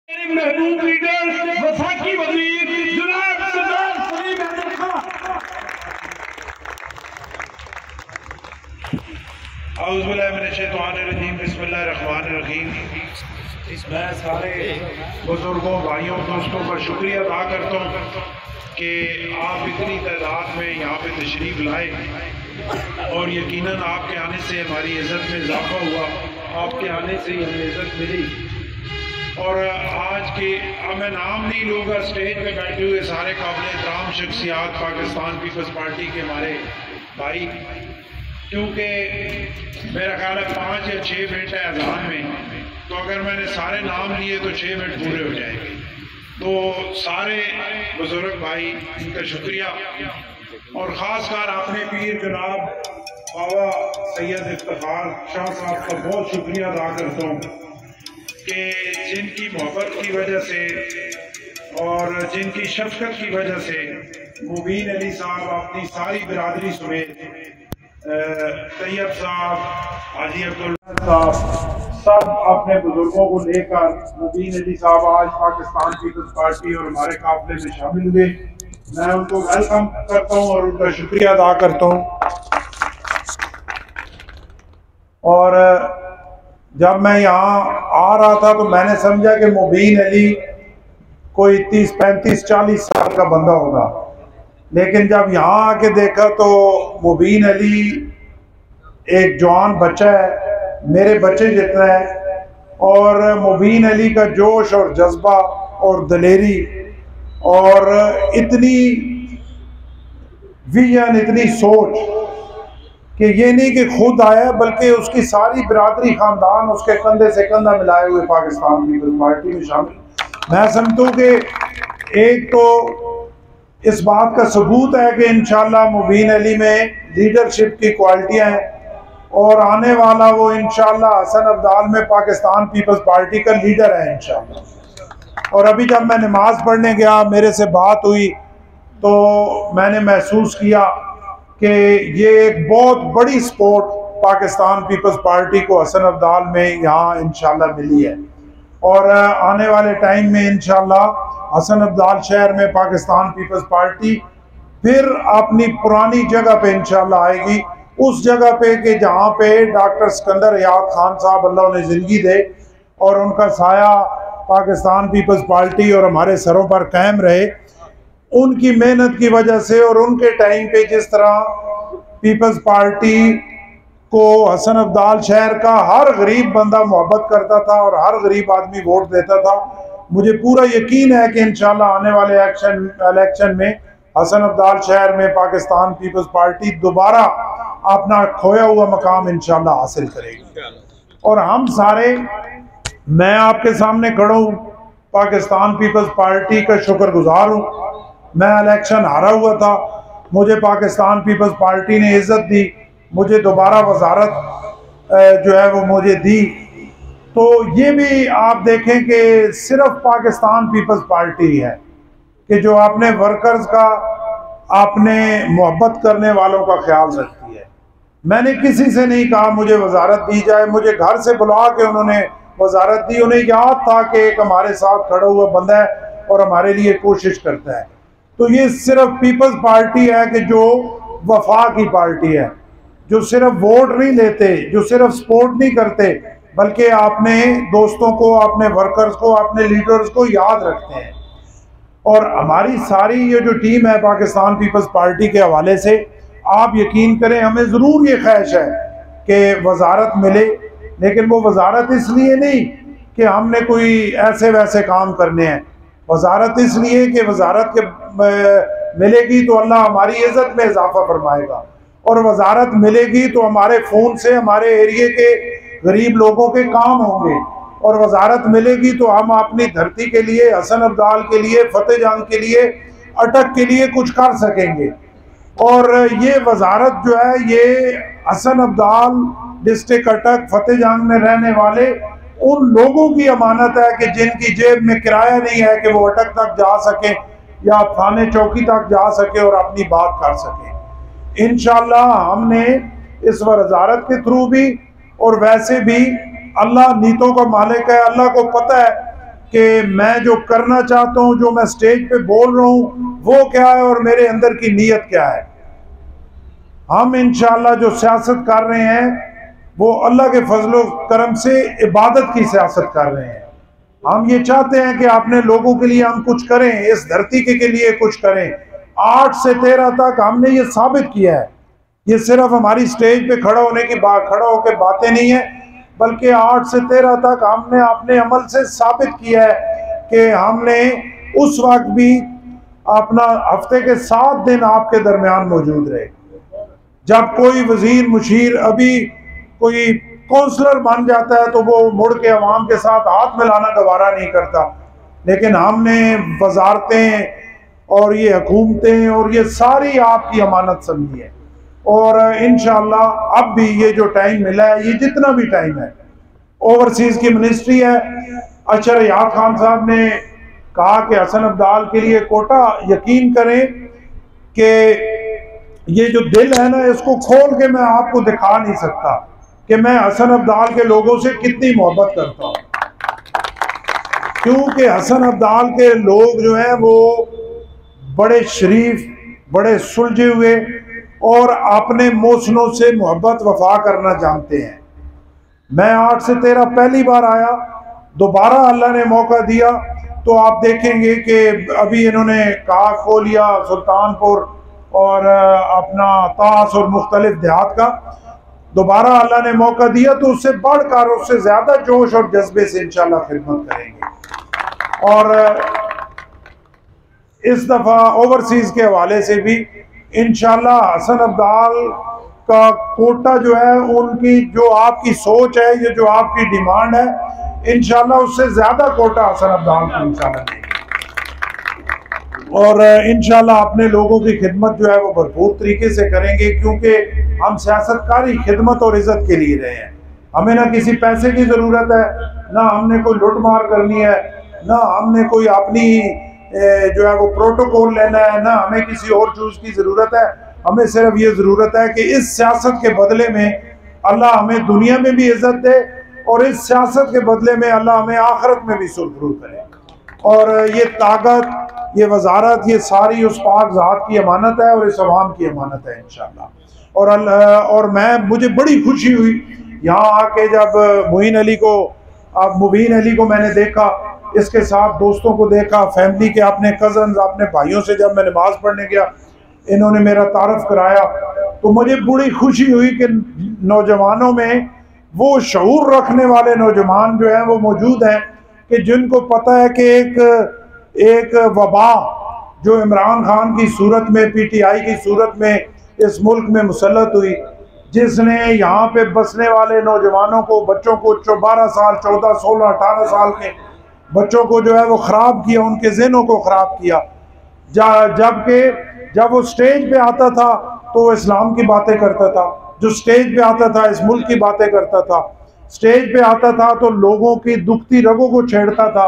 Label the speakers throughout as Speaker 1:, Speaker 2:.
Speaker 1: महबूब leader वफाकी वज़ीर जनाब सरदार सलीम अहमद खान।
Speaker 2: बिस्मिल्लाहिर्रहमानिर्रहीम। मैं सारे बुजुर्गों, भाइयों, दोस्तों का शुक्रिया अदा करता हूँ कि आप इतनी तादाद में यहाँ पे तशरीफ़ लाए और यकीनन आपके आने से हमारी इज़्ज़त में इजाफा हुआ, आपके आने से हमें इज़्ज़त मिली। और आज के मैं नाम नहीं लूँगा, स्टेज पे बैठे हुए सारे काबिल एहतराम शख्सियात पाकिस्तान पीपल्स पार्टी के हमारे भाई, क्योंकि मेरा ख्याल है 5 या 6 मिनट है अज़ान में, तो अगर मैंने सारे नाम लिए तो 6 मिनट पूरे हो जाएंगे। तो सारे बुजुर्ग भाई, इनका शुक्रिया और ख़ासकर अपने पीर जनाब बाबा सैयद इफ्तिखार शाह साहब का बहुत शुक्रिया अदा करता हूँ कि जिनकी मोहब्बत की वजह से और जिनकी शफकत की वजह से मुबीन अली साहब अपनी सारी बिरादरी समेत तैयब साहब, हाजी अब्दुल्ला साहब, सब अपने बुजुर्गों को लेकर मुबीन अली साहब आज पाकिस्तान पीपल्स पार्टी और हमारे काफिले में शामिल हुए। मैं उनको वेलकम करता हूँ और उनका शुक्रिया अदा करता हूँ। और जब मैं यहाँ आ रहा था तो मैंने समझा कि मुबीन अली कोई 30, 35, 40 साल का बंदा होगा, लेकिन जब यहाँ आके देखा तो मुबीन अली एक जवान बच्चा है, मेरे बच्चे जितना है। और मुबीन अली का जोश और जज्बा और दलेरी और इतनी विजन, इतनी सोच कि ये नहीं कि खुद आया बल्कि उसकी सारी बिरादरी खानदान उसके कंधे से कंधा मिलाए हुए पाकिस्तान पीपल्स पार्टी में शामिल। मैं समझता हूँ कि एक तो इस बात का सबूत है कि इंशाल्लाह मुबीन अली में लीडरशिप की क्वालिटियाँ हैं और आने वाला वो इंशाल्लाह हसन अब्दाल में पाकिस्तान पीपल्स पार्टी का लीडर है इंशाल्लाह। और अभी जब मैं नमाज पढ़ने गया, मेरे से बात हुई तो मैंने महसूस किया कि ये एक बहुत बड़ी सपोर्ट पाकिस्तान पीपल्स पार्टी को हसन अब्दाल में यहाँ इंशाल्लाह मिली है। और आने वाले टाइम में इंशाल्लाह हसन अब्दाल शहर में पाकिस्तान पीपल्स पार्टी फिर अपनी पुरानी जगह पे इंशाल्लाह आएगी, उस जगह पे कि जहाँ पे डॉक्टर सिकंदर हयात खान साहब अल्लाह उन्हें ज़िंदगी दे और उनका साया पाकिस्तान पीपल्स पार्टी और हमारे सरों पर कायम रहे। उनकी मेहनत की वजह से और उनके टाइम पे जिस तरह पीपल्स पार्टी को हसन अब्दाल शहर का हर गरीब बंदा मोहब्बत करता था और हर गरीब आदमी वोट देता था, मुझे पूरा यकीन है कि इंशाल्लाह आने वाले इलेक्शन में हसन अब्दाल शहर में पाकिस्तान पीपल्स पार्टी दोबारा अपना खोया हुआ मकाम इंशाल्लाह हासिल करेगी। और हम सारे, मैं आपके सामने खड़ा हूँ, पाकिस्तान पीपल्स पार्टी का शुक्रगुजार हूँ। मैं इलेक्शन हारा हुआ था, मुझे पाकिस्तान पीपल्स पार्टी ने इज्जत दी, मुझे दोबारा वजारत जो है वो मुझे दी। तो ये भी आप देखें कि सिर्फ पाकिस्तान पीपल्स पार्टी है कि जो अपने वर्कर्स का, अपने मोहब्बत करने वालों का ख्याल रखती है। मैंने किसी से नहीं कहा मुझे वजारत दी जाए, मुझे घर से बुला के उन्होंने वजारत दी। उन्हें याद था कि एक हमारे साथ खड़ा हुआ बंदा है और हमारे लिए कोशिश करता है। तो ये सिर्फ पीपल्स पार्टी है कि जो वफा की पार्टी है, जो सिर्फ वोट नहीं लेते, जो सिर्फ सपोर्ट नहीं करते, बल्कि अपने दोस्तों को, अपने वर्कर्स को, अपने लीडर्स को याद रखते हैं। और हमारी सारी ये जो टीम है पाकिस्तान पीपल्स पार्टी के हवाले से, आप यकीन करें हमें ज़रूर ये ख्वाहिश है कि वजारत मिले, लेकिन वो वजारत इसलिए नहीं कि हमने कोई ऐसे वैसे काम करने हैं। वजारत इसलिए कि वजारत के मिलेगी तो अल्लाह हमारी इज़्ज़त में इजाफा फरमाएगा, और वजारत मिलेगी तो हमारे खून से हमारे एरिए के गरीब लोगों के काम होंगे, और वजारत मिलेगी तो हम अपनी धरती के लिए, हसन अब्दाल के लिए, फतेह जंग के लिए, अटक के लिए कुछ कर सकेंगे। और ये वजारत जो है ये हसन अब्दाल डिस्ट्रिक्ट अटक फतेह जंग में रहने वाले उन लोगों की अमानत है कि जिनकी जेब में किराया नहीं है कि वो अटक तक जा सके या थाने चौकी तक जा सके और अपनी बात कर सके। इंशाल्लाह हमने इस वजारत के थ्रू भी और वैसे भी, अल्लाह नीतों का मालिक है, अल्लाह को पता है कि मैं जो करना चाहता हूँ, जो मैं स्टेज पे बोल रहा हूँ, वो क्या है और मेरे अंदर की नीयत क्या है। हम इंशाअल्लाह जो सियासत कर रहे हैं वो अल्लाह के फजलो करम से इबादत की सियासत कर रहे हैं। हम ये चाहते हैं कि अपने लोगों के लिए हम कुछ करें, इस धरती के लिए कुछ करें। 8 से 13 तक हमने ये साबित किया है। ये सिर्फ हमारी स्टेज पे खड़ा होकर बातें नहीं है, बल्कि 8 से 13 तक हमने अपने अमल से साबित किया है कि हमने उस वक्त भी अपना हफ्ते के 7 दिन आपके दरमियान मौजूद रहे। जब कोई वजीर मुशीर अभी कोई काउंसलर बन जाता है तो वो मुड़ के अवाम के साथ हाथ मिलाना गवारा नहीं करता, लेकिन हमने वजारतें और ये हुकूमतें और ये सारी आपकी अमानत समझी है। और इंशाअल्लाह अब भी ये जो टाइम मिला है, ये जितना भी टाइम है, ओवरसीज की मिनिस्ट्री है। अशर याद खान साहब ने कहा कि हसन अब्दाल के लिए कोटा, यकीन करें कि ये जो दिल है ना, इसको खोल के मैं आपको दिखा नहीं सकता कि मैं हसन अब्दाल के लोगों से कितनी मोहब्बत करता हूँ। क्योंकि हसन अब्दाल के लोग जो हैं वो बड़े शरीफ, बड़े सुलझे हुए और अपने मोहसिनों से मोहब्बत वफा करना जानते हैं। मैं 8 से 13 पहली बार आया, दोबारा अल्लाह ने मौका दिया तो आप देखेंगे कि अभी इन्होंने कहा कोलिया, सुल्तानपुर और अपना तास और मुख्तलिफ देहात का, दोबारा अल्लाह ने मौका दिया तो उससे बढ़कर, उससे ज़्यादा जोश और जज्बे से इंशाल्लाह खिदमत करेंगे। और इस दफ़ा ओवरसीज़ के हवाले से भी इंशाल्लाह हसन अब्दाल का कोटा जो है, उनकी जो आपकी सोच है, ये जो आपकी डिमांड है, इंशाल्लाह उससे ज़्यादा कोटा हसन अब्दाल को इंशाल्लाह देंगे। और इंशाल्लाह अपने लोगों की खिदमत जो है वो भरपूर तरीके से करेंगे, क्योंकि हम सियासतकारी खिदमत और इज़्ज़त के लिए रहे हैं। हमें ना किसी पैसे की ज़रूरत है, ना हमने कोई लुट मार करनी है, ना हमने कोई अपनी जो है वो प्रोटोकॉल लेना है, ना हमें किसी और चीज़ की ज़रूरत है। हमें सिर्फ ये ज़रूरत है कि इस सियासत के बदले में अल्लाह हमें दुनिया में भी इज़्ज़त दे और इस सियासत के बदले में अल्लाह हमें आखिरत में भी सुरखरू करे। और ये ताकत, ये वजारत, ये सारी उस पाक ज़ात की अमानत है और इस अवाम की अमानत है इंशाअल्लाह। और मुझे बड़ी खुशी हुई यहाँ आके, जब मुबीन अली को मैंने देखा, इसके साथ दोस्तों को देखा, फैमिली के, अपने कज़न, अपने भाइयों से जब मैं नमाज पढ़ने गया, इन्होंने मेरा तारफ़ कराया तो मुझे बड़ी खुशी हुई कि नौजवानों में वो शऊर रखने वाले नौजवान जो हैं वो मौजूद हैं कि जिनको पता है कि एक वबा जो इमरान खान की सूरत में, PTI की सूरत में इस मुल्क में मुसल्लत हुई, जिसने यहाँ पे बसने वाले नौजवानों को, बच्चों को, 12 साल, 14, 16, 18 साल के बच्चों को जो है वो ख़राब किया, उनके ज़हनों को ख़राब किया। जब वो स्टेज पे आता था तो वो इस्लाम की बातें करता था, जो स्टेज पे आता था इस मुल्क की बातें करता था, स्टेज पे आता था तो लोगों की दुखती रगों को छेड़ता था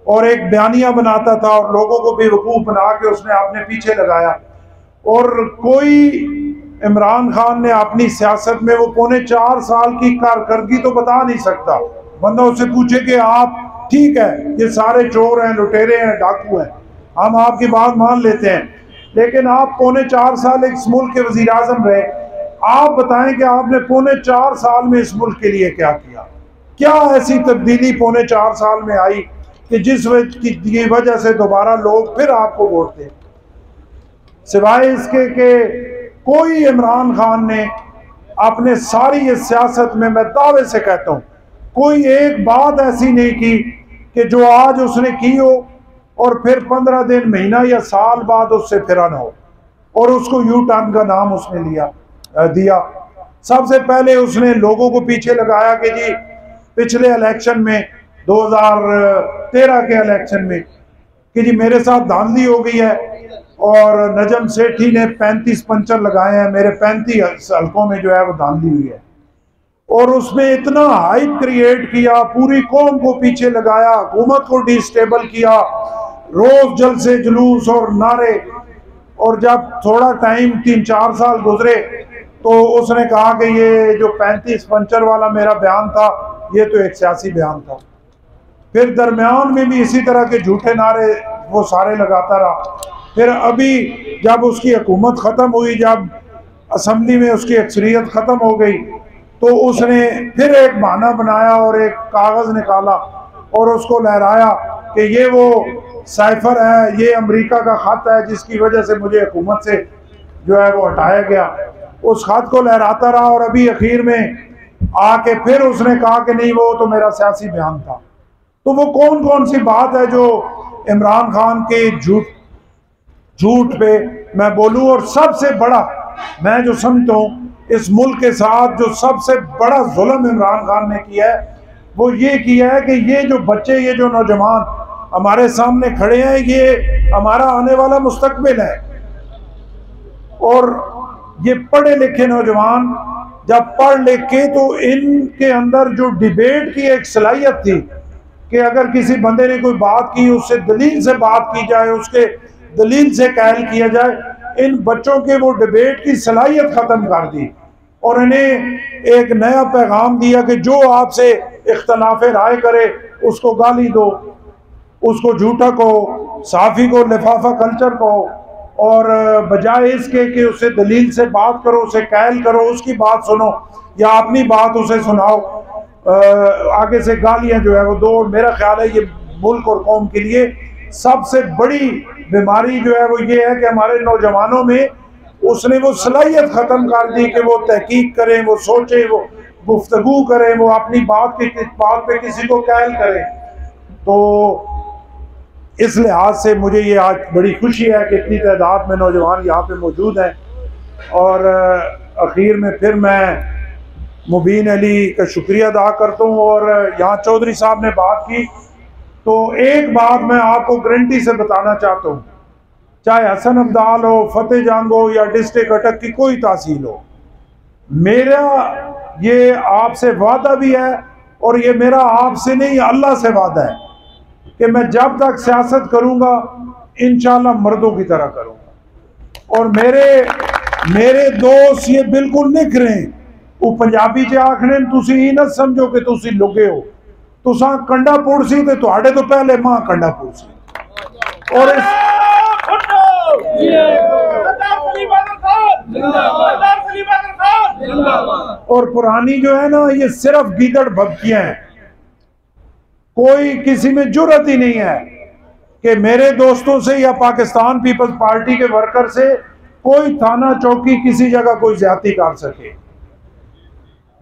Speaker 2: और एक बयानिया बनाता था और लोगों को बेवकूफ़ बना के उसने अपने पीछे लगाया। और कोई इमरान खान ने अपनी सियासत में वो 4.25 साल की कारकर्दगी तो बता नहीं सकता। बंदा उससे पूछे कि आप ठीक है, ये सारे चोर हैं, लुटेरे हैं, डाकू हैं, हम आपकी बात मान लेते हैं, लेकिन आप 4.25 साल इस मुल्क के वज़ीर आज़म रहे, आप बताएं कि आपने 4.25 साल में इस मुल्क के लिए क्या किया? क्या ऐसी तब्दीली 4.25 साल में आई कि जिस वजह से दोबारा लोग फिर आपको वोट दें? सिवाय इसके कि कोई इमरान खान ने अपने सारी ये सियासत में, मैं दावे से कहता हूँ, कोई एक बात ऐसी नहीं की कि जो आज उसने की हो और फिर 15 दिन, महीना या साल बाद उससे फिरा न हो और उसको यू टर्न का नाम उसने दिया। सबसे पहले उसने लोगों को पीछे लगाया कि जी पिछले इलेक्शन में, 2013 के इलेक्शन में, कि जी मेरे साथ धांधली हो गई है और नजम सेठी ने 35 पंचर लगाए हैं, मेरे 35 हल्कों में जो है वो धांधली हुई है। और उसमें इतना हाइप क्रिएट किया, पूरी कौम को पीछे लगाया, हुकूमत को डिस्टेबल किया, रोज जलसे, जुलूस और नारे। और जब थोड़ा टाइम 3-4 साल गुजरे तो उसने कहा कि ये जो 35 पंचर वाला मेरा बयान था, ये तो एक सियासी बयान था। फिर दरमियान में भी इसी तरह के झूठे नारे वो सारे लगाता रहा। फिर अभी जब उसकी हुकूमत ख़त्म हुई, जब असम्बली में उसकी अक्सरियत ख़त्म हो गई, तो उसने फिर एक बहाना बनाया और एक कागज़ निकाला और उसको लहराया कि ये वो साइफर है, ये अमेरिका का ख़त है जिसकी वजह से मुझे हुकूमत से जो है वो हटाया गया। उस ख़त को लहराता रहा और अभी आखिर में आके फिर उसने कहा कि नहीं, वो तो मेरा सियासी बयान था। तो वो कौन कौन सी बात है जो इमरान खान के झूठ पे मैं बोलूँ। और सबसे बड़ा मैं जो समझता हूँ इस मुल्क के साथ जो सबसे बड़ा जुल्म इमरान खान ने किया है वो ये किया है कि ये जो बच्चे, ये जो नौजवान हमारे सामने खड़े हैं, ये हमारा आने वाला मुस्तकबिल है। और ये पढ़े लिखे नौजवान जब पढ़ लिख के, तो इनके अंदर जो डिबेट की एक सलाहियत थी कि अगर किसी बंदे ने कोई बात की, उससे दलील से बात की जाए, उसके दलील से कायल किया जाए, इन बच्चों के वो डिबेट की सलाहियत ख़त्म कर दी और इन्हें एक नया पैगाम दिया कि जो आपसे इख्तलाफ राय करे उसको गाली दो, उसको झूठा को, साफ़ी को, लिफाफा कल्चर को, और बजाय इसके कि उससे दलील से बात करो, उसे कायल करो, उसकी बात सुनो या अपनी बात उसे सुनाओ, आगे से गालियां जो है वो दो। मेरा ख्याल है ये मुल्क और कौम के लिए सबसे बड़ी बीमारी जो है वो ये है कि हमारे नौजवानों में उसने वो सलाहियत ख़त्म कर दी कि वो तहकीक करें, वो सोचें, वो गुफ्तगू करें, वो अपनी बात पे किसी को कायल करें। तो इस लिहाज से मुझे ये आज बड़ी खुशी है कि इतनी तादाद में नौजवान यहाँ पे मौजूद हैं। और आखिर में फिर मैं मुबीन अली का शुक्रिया अदा करता हूँ। और यहाँ चौधरी साहब ने बात की, तो एक बात मैं आपको गारंटी से बताना चाहता हूँ, चाहे हसन अब्दाल हो, फतेह जंग हो या डिस्ट्रिक्ट अटक की कोई तहसील हो, मेरा ये आपसे वादा भी है और ये मेरा आपसे नहीं अल्लाह से वादा है कि मैं जब तक सियासत करूँगा इंशाल्लाह मर्दों की तरह करूँगा। और मेरे दोस्त ये बिल्कुल निखरे हैं, वो पंजाबी च आखने तुसी ना समझो कि तुसी लुगे हो, तुसा कंडा पुड़सी ते तुहाडे तो पहले मां कंडा पुड़सी। और और पुरानी जो है ना ये सिर्फ गीदड़ भभकियां हैं, कोई किसी में जुर्रत ही नहीं है कि मेरे दोस्तों से या पाकिस्तान पीपल्स पार्टी के वर्कर से कोई थाना चौकी किसी जगह कोई ज्यादती कर सके।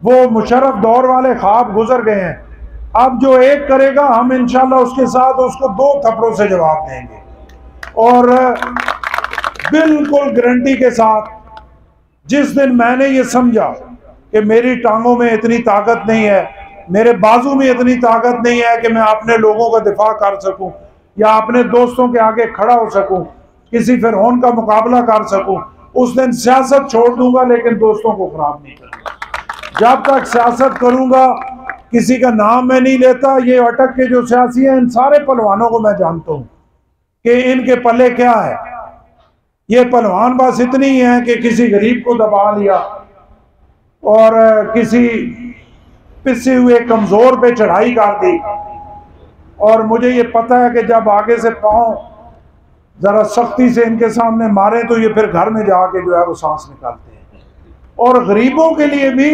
Speaker 2: वो मुशर्रफ दौर वाले ख्वाब गुजर गए हैं। अब जो एक करेगा हम इंशाल्लाह उसके साथ उसको 2 थप्पड़ों से जवाब देंगे। और बिल्कुल गारंटी के साथ जिस दिन मैंने ये समझा कि मेरी टांगों में इतनी ताकत नहीं है, मेरे बाजू में इतनी ताकत नहीं है कि मैं अपने लोगों का दिफा कर सकूं या अपने दोस्तों के आगे खड़ा हो सकूं, किसी फिरौन का मुकाबला कर सकूं, उस दिन सियासत छोड़ दूंगा लेकिन दोस्तों को खराब नहीं करूंगा। जब तक सियासत करूंगा किसी का नाम मैं नहीं लेता। ये अटक के जो सियासी हैं इन सारे पहलवानों को मैं जानता हूं कि इनके पल्ले क्या है। ये पहलवान बस इतनी ही है कि किसी गरीब को दबा लिया और किसी पिसे हुए कमजोर पे चढ़ाई कर दी। और मुझे ये पता है कि जब आगे से पांव जरा सख्ती से इनके सामने मारे तो ये फिर घर में जाके जो है वो सांस निकालते हैं। और गरीबों के लिए भी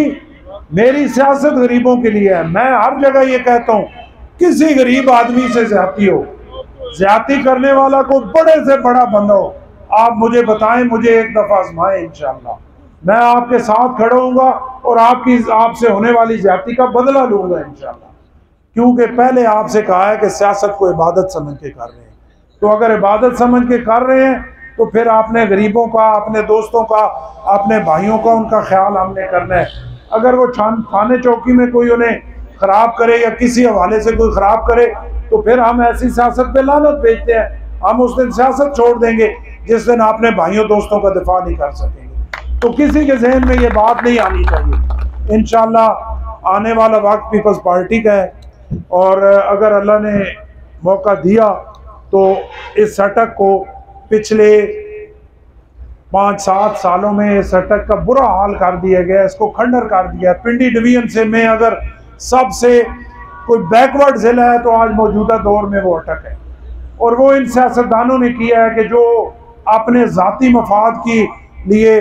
Speaker 2: मेरी सियासत गरीबों के लिए है। मैं हर जगह ये कहता हूँ किसी गरीब आदमी से ज्यादती हो, ज्यादती करने वाला को बड़े से बड़ा बंदा हो, आप मुझे बताएं, मुझे एक दफा आजमाएं, इंशाल्लाह मैं आपके साथ खड़ा हूँगा और आपसे होने वाली ज्यादती का बदला लूंगा इंशाल्लाह। क्योंकि पहले आपसे कहा है कि सियासत को इबादत समझ के कर रहे हैं, तो अगर इबादत समझ के कर रहे हैं तो फिर आपने गरीबों का, अपने दोस्तों का, अपने भाइयों का, उनका ख्याल हमने करना है। अगर वो थाने चौकी में कोई उन्हें खराब करे या किसी हवाले से कोई खराब करे तो फिर हम ऐसी सियासत पे लानत भेजते हैं। हम उस दिन सियासत छोड़ देंगे जिस दिन अपने भाइयों दोस्तों का दिफा नहीं कर सकेंगे। तो किसी के जहन में ये बात नहीं आनी चाहिए। इंशाल्लाह आने वाला वक्त पीपल्स पार्टी का है और अगर अल्लाह ने मौका दिया तो इस अटक को पिछले 5-7 सालों में इस अटक का बुरा हाल कर दिया गया, इसको खंडर कर दिया। पिंडी डिवीजन से मैं अगर सबसे कोई बैकवर्ड ज़िला है तो आज मौजूदा दौर में वो अटक है। और वो इन सियासतदानों ने किया है कि जो अपने ज़ाती मफाद के लिए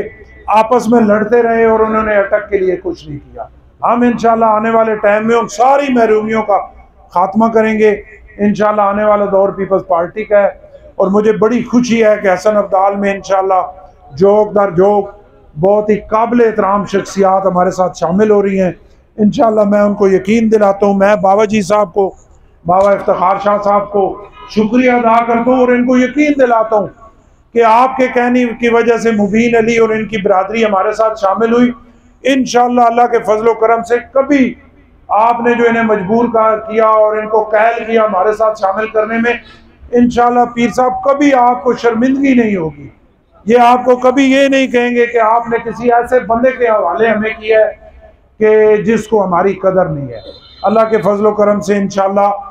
Speaker 2: आपस में लड़ते रहे और उन्होंने अटक के लिए कुछ नहीं किया। हम इंशाल्लाह आने वाले टाइम में उन सारी महरूमियों का खात्मा करेंगे। इंशाल्लाह आने वाला दौर पीपल्स पार्टी का है और मुझे बड़ी खुशी है कि हसन अब्दाल में इंशाल्लाह जोक दर जोक बहुत ही काबिल एहतराम शख्सियात हमारे साथ शामिल हो रही हैं। इंशाल्लाह मैं उनको यकीन दिलाता हूँ, मैं बाबा जी साहब को, बाबा इफ्तिखार शाह साहब को शुक्रिया अदा करता हूँ और इनको यकीन दिलाता हूँ कि आपके कहने की वजह से मुबीन अली और इनकी बिरादरी हमारे साथ शामिल हुई। इंशाल्लाह अल्लाह के फजलो करम से कभी आपने जो इन्हें मजबूर किया और इनको कहल किया हमारे साथ शामिल करने में, इंशाल्लाह पीर साहब कभी आपको शर्मिंदगी नहीं होगी। ये आपको कभी ये नहीं कहेंगे कि आपने किसी ऐसे बंदे के हवाले हमें किया है कि जिसको हमारी कदर नहीं है। अल्लाह के फजलो करम से इंशाल्लाह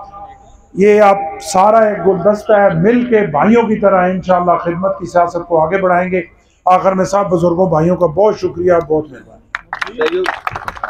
Speaker 2: ये आप सारा एक गुलदस्ता है, मिल के भाइयों की तरह इंशाल्लाह खिदमत की सियासत को आगे बढ़ाएंगे। आखिर में सब बुजुर्गों भाइयों का बहुत शुक्रिया, बहुत मेहरबानी।